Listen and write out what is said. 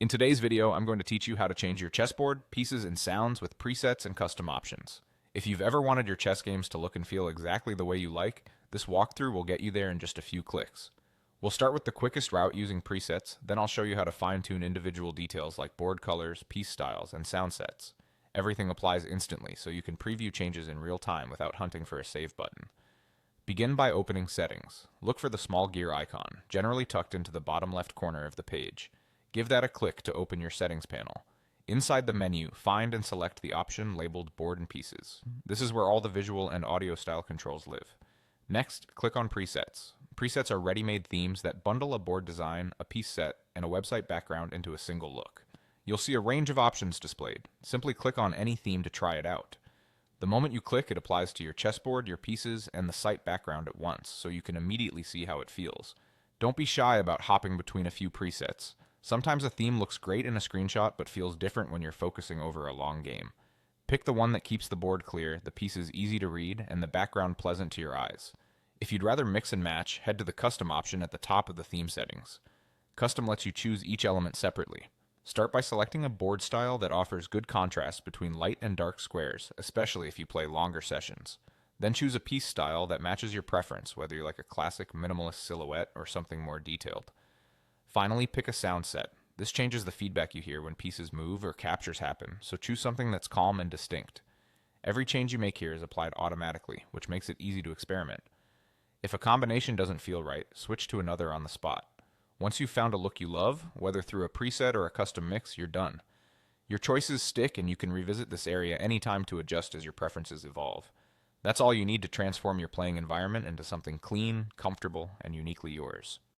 In today's video, I'm going to teach you how to change your chessboard, pieces, and sounds with presets and custom options. If you've ever wanted your chess games to look and feel exactly the way you like, this walkthrough will get you there in just a few clicks. We'll start with the quickest route using presets, then I'll show you how to fine-tune individual details like board colors, piece styles, and sound sets. Everything applies instantly, so you can preview changes in real time without hunting for a save button. Begin by opening Settings. Look for the small gear icon, generally tucked into the bottom left corner of the page. Give that a click to open your settings panel. Inside the menu, find and select the option labeled Board and Pieces. This is where all the visual and audio style controls live. Next, click on Presets. Presets are ready-made themes that bundle a board design, a piece set, and a website background into a single look. You'll see a range of options displayed. Simply click on any theme to try it out. The moment you click, it applies to your chessboard, your pieces, and the site background at once, so you can immediately see how it feels. Don't be shy about hopping between a few presets. Sometimes a theme looks great in a screenshot but feels different when you're focusing over a long game. Pick the one that keeps the board clear, the pieces easy to read, and the background pleasant to your eyes. If you'd rather mix and match, head to the Custom option at the top of the theme settings. Custom lets you choose each element separately. Start by selecting a board style that offers good contrast between light and dark squares, especially if you play longer sessions. Then choose a piece style that matches your preference, whether you like a classic minimalist silhouette or something more detailed. Finally, pick a sound set. This changes the feedback you hear when pieces move or captures happen, so choose something that's calm and distinct. Every change you make here is applied automatically, which makes it easy to experiment. If a combination doesn't feel right, switch to another on the spot. Once you've found a look you love, whether through a preset or a custom mix, you're done. Your choices stick, and you can revisit this area anytime to adjust as your preferences evolve. That's all you need to transform your playing environment into something clean, comfortable, and uniquely yours.